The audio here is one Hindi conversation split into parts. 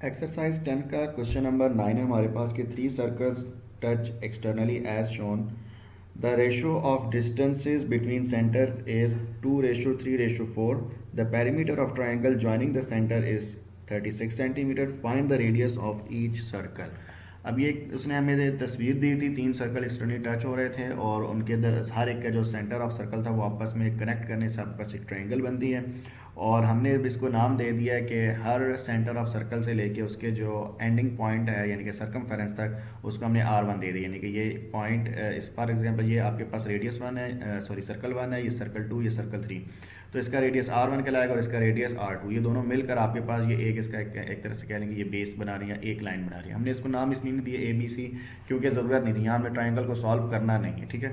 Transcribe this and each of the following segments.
एक्सरसाइज 10 का क्वेश्चन नंबर 9 है हमारे पास कि 3 circles touch externally as shown the ratio of distances between centres is 2:3:4 the perimeter of triangle joining the centre is 36 centimetre find the radius of each circle. अब ये उसने हमें तस्वीर दी थी, 3 सर्कल एक्सटर्नली टच हो रहे थे और उनके अंदर हर एक का जो सेंटर ऑफ सर्कल था वो आपस में कनेक्ट करने से आपस एक ट्रायंगल बनती है। और हमने इसको नाम दे दिया है कि हर सेंटर ऑफ सर्कल से लेके उसके जो एंडिंग पॉइंट है यानी कि सर्कमफेरेंस तक उसको हमने R1 दे दिया, यानी कि ये पॉइंट इस फॉर एग्जांपल ये आपके पास रेडियस 1 है, सॉरी सर्कल 1 है, ये सर्कल 2, ये सर्कल 3, तो इसका रेडियस R1 कहलाएगा और इसका रेडियस R2। ये दोनों मिलकर आपके पास ये एक इसका एक तरह से कह लेंगे ये बेस बना रही है, एक लाइन बना रही है। हमने इसको नाम इसलिए नहीं दिया ABC क्योंकि ज़रूरत नहीं थी, यहाँ हमें ट्राइंगल को सॉल्व करना नहीं है, ठीक है।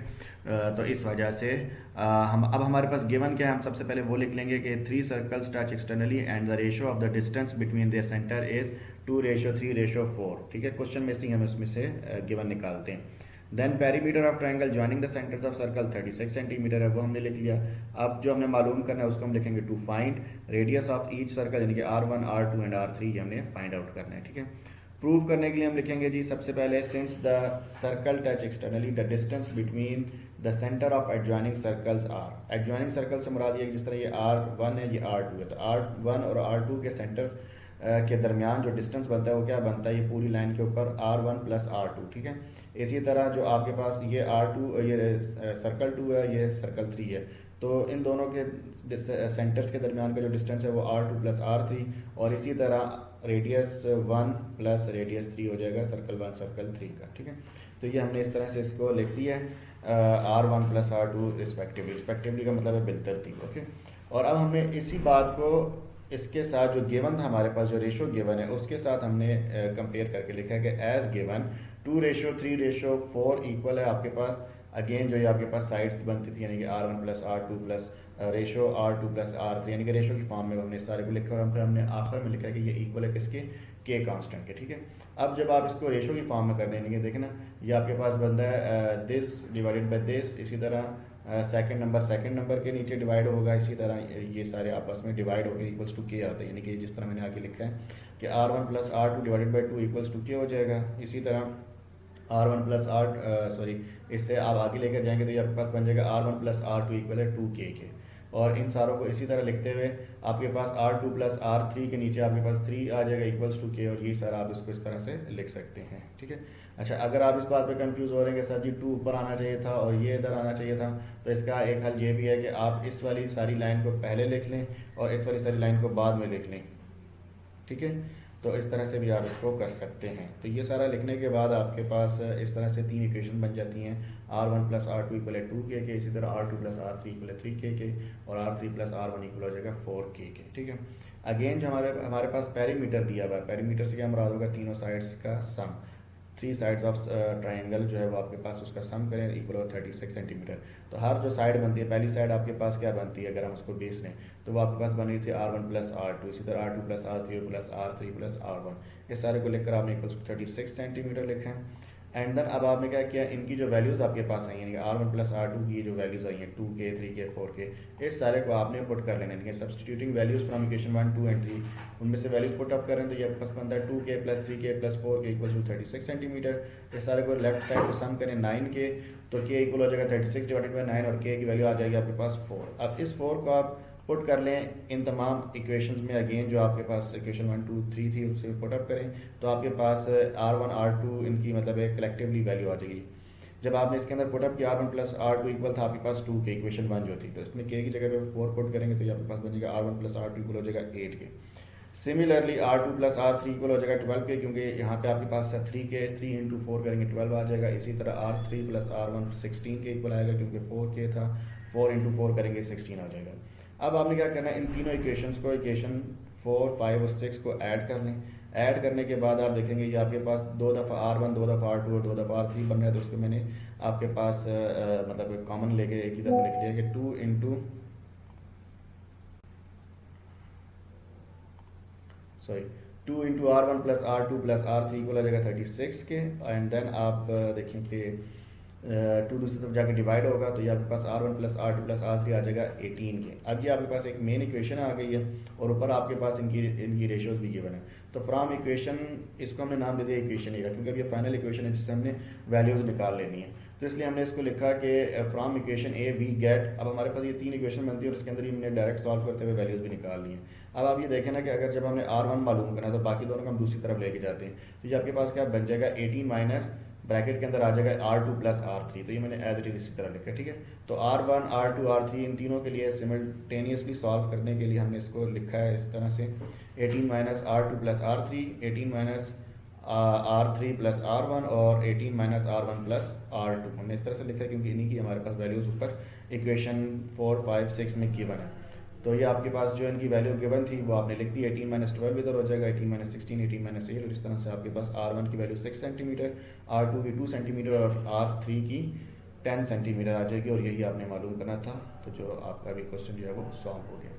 तो इस वजह से हम अब हमारे पास गिवन क्या है, हम सबसे पहले वो लिख लेंगे कि 3 circles touch externally and the ratio of the distance between their centre is 2:3:4, ठीक है। क्वेश्चन में से हम उसमें से गिवन निकालते हैं। Then perimeter of triangle joining the centres of circle 36 centimetre है, वो हमने लिख लिया। अब जो हमने मालूम करना है उसको हम लिखेंगे to find radius of each circle, यानी कि R1 R2 एंड R3 ये हमने फाइंड आउट करना है, ठीक है। प्रूव करने के लिए हम लिखेंगे जी सबसे पहले since the circle touch externally the distance between the centre of adjoining circles are. Adjoining circle से मुराद ये जिस तरह ये R1 है, ये R2 है, तो R1 और R2 के सेंटर्स के दरमियान जो डिस्टेंस बनता है वो क्या बनता है, ये पूरी लाइन के ऊपर R1 + R2, ठीक है। इसी तरह जो आपके पास ये R2 ये सर्कल 2 है, ये सर्कल 3 है, तो इन दोनों के सेंटर्स के दरमियान का जो डिस्टेंस है वो R2 + R3 और इसी तरह रेडियस 1 + रेडियस 3 हो जाएगा सर्कल 1 सर्कल 3 का, ठीक है। तो ये हमने इस तरह से इसको लिख दिया है R1 + R2 रिस्पेक्टिवली का मतलब है बिलतरतीब, ओके। और अब हमने इसी बात को इसके साथ जो गिवन था हमारे पास, जो रेशो गिवन है उसके साथ हमने कंपेयर करके लिखा है कि एज गिवन 2:3:4 इक्वल है आपके पास अगेन जो ये आपके पास साइड्स बनती थी, यानी कि R1 + R2 + ratio R2 + R3, यानी कि रेशो की फॉर्म में हमने सारे को लिखा और फिर हमने आखिर में लिखा कि ये इक्वल है किसके, के कांस्टेंट के, ठीक है। अब जब आप इसको रेशो की फॉर्म में कर देंगे, देखें ना ये आपके पास बनता है दिस डिवाइडेड बाय दिस, इसी तरह सेकंड नंबर के नीचे डिवाइड होगा, इसी तरह ये सारे आपस में डिवाइड होकर इक्वल्स टू के आते हैं, यानी कि जिस तरह मैंने आगे लिखा है कि R1 + R2 divided by 2 equals to के हो जाएगा। इसी तरह R1 + R सॉरी इससे आप आगे लेकर जाएंगे तो ये आपके पास बन जाएगा R1 + R2 इक्वल है 2K के। और इन सारों को इसी तरह लिखते हुए आपके पास R2 + R3 के नीचे आपके पास 3 आ जाएगा इक्वल्स टू के, और ये सारा आप इसको इस तरह से लिख सकते हैं, ठीक है। अच्छा, अगर आप इस बात पे कंफ्यूज हो रहे हैं कि सर जी 2 ऊपर आना चाहिए था और ये इधर आना चाहिए था, तो इसका एक हल ये भी है कि आप इस वाली सारी लाइन को पहले लिख लें और इस वाली सारी लाइन को बाद में लिख लें, ठीक है। तो इस तरह से भी आप इसको कर सकते हैं। तो ये सारा लिखने के बाद आपके पास इस तरह से 3 इक्वेशन बन जाती हैं, R1 + R2 इक्वल है 2K के, इसी तरह R2 + R3 इक्वल है 3K के और R3 + R1 इक्वल हो जाएगा 4K के, ठीक है। अगेन जो हमारे पास पेरीमीटर दिया हुआ है, पेरीमीटर से क्या मुराद होगा, तीनों साइड्स का सम, 3 साइड्स ऑफ ट्राइंगल जो है वो आपके पास उसका सम करें इक्वल हो 36 सेंटीमीटर। तो हर जो साइड बनती है, पहली साइड आपके पास क्या बनती है, अगर हम उसको बेस लें तो वो आपके पास बन रही थी R1 + R2, इसी तरह R2 + R3 + R3 + R1, इस सारे को लेकर आपने इक्वल्स 36 सेंटीमीटर लिखा है। एंड देन अब आपने क्या किया, इनकी जो वैल्यूज़ आपके पास आई, यानी कि R1 + R2 की जो वैल्यूज़ आई हैं 2K 3K 4K, इस सारे को आपने पुट कर लेना है, substituting values from equation 1 2 and 3, उनमें से वैल्यूज़ पुट अप करें तो ये आपके पास बनता है 2K + 3K + 4K equal to 36 centimetre. इस सारे को लेफ्ट साइड को सम करें 9K, तो K इक्वल हो जाएगा 36 डिवाइडेड बाई 9 और K की वैल्यू आ जाएगी आपके पास 4। अब इस 4 को आप पुट कर लें इन तमाम इक्वेशंस में, अगेन जो आपके पास इक्वेशन 1 2 3 थी उससे पुट अप करें तो आपके पास R1 R2 इनकी मतलब है कलेक्टिवली वैल्यू आ जाएगी। जब आपने इसके अंदर पुट अप किया R1 + R2 इक्वल था आपके पास 2 के, इक्वेशन 1 जो थी, तो इसमें K की जगह पे 4 पुट करेंगे तो ये आपके पास बन जाएगा R1 + R2 इक्वल हो जाएगा 8 के। सिमिलरली R2 + R3 इक्वल हो जाएगा 12 के, क्योंकि यहाँ पे आपके पास 3 के, 3 × 4 करेंगे 12 आ जाएगा। इसी तरह R3 + R1 16 के इक्वल आएगा, क्योंकि 4 के था, 4 × 4 करेंगे 16 आ जाएगा। अब आपने क्या करना है, इन तीनों इक्वेशंस को इक्वेशन 4 5 और 6 को ऐड कर लें। ऐड करने के बाद आप देखेंगे ये आपके पास 2 दफ़ा R1 2 दफ़ा R2 और 2 दफ़ा R3 बन रहा है, तो उसको मैंने आपके पास मतलब कॉमन लेके एक ही तरफ लिख लिया कि 2 × R1 + R2 + R3 इक्वल आ जाएगा 36 के। एंड देन आप देखें कि 2 दूसरी तरफ जाके डिवाइड होगा तो ये आपके पास R1 + R2 + R3 आ जाएगा 18 के। अब ये आपके पास एक मेन इक्वेशन आ गई है और ऊपर आपके पास इनकी रेशियोज भी गिवन है। तो फ्रॉम इक्वेशन इसको हमने नाम दे दिया इक्वेशन ए का, क्योंकि अब ये फाइनल इक्वेशन है जिससे हमने वैल्यूज़ निकाल लेनी है। तो इसलिए हमने इसको लिखा कि from equation A we get, अब हमारे पास ये 3 इक्वेशन बनती है और इसके अंदर ही हमने डायरेक्ट सॉल्व करते हुए वैल्यूज़ भी निकाल ली हैं। अब आप ये देखें ना कि अगर जब हमने R1 मालूम करना है तो बाकी दोनों को हम दूसरी तरफ लेके जाते हैं, तो ये आपके पास क्या बन जाएगा 18 माइनस ब्रैकेट के अंदर आ जाएगा R2 प्लस R3, तो ये मैंने एज इट इज़ इसी तरह लिखा है, ठीक है। तो R1 R2 R3 इन तीनों के लिए सिमल्टेनियसली सॉल्व करने के लिए हमने इसको लिखा है इस तरह से 18 minus R2 plus R3, 18 minus R3 plus R1 और 18 माइनस R1 प्लस R2 हमने इस तरह से लिखा है क्योंकि इन्हीं की हमारे पास वैल्यूज़ ऊपर इक्वेशन 4 5 6 में गिवन है। तो ये आपके पास जो इनकी वैल्यू गिवन थी वो आपने लिख दी, 18 माइनस 12 इधर हो जाएगा, 18 माइनस 16, 18 माइनस 8, और इस तरह से आपके पास R1 की वैल्यू 6 सेंटीमीटर, R2 की 2 सेंटीमीटर और R3 की 10 सेंटीमीटर आ जाएगी, और यही आपने मालूम करना था। तो जो आपका अभी क्वेश्चन जो है वो सॉल्व हो गया।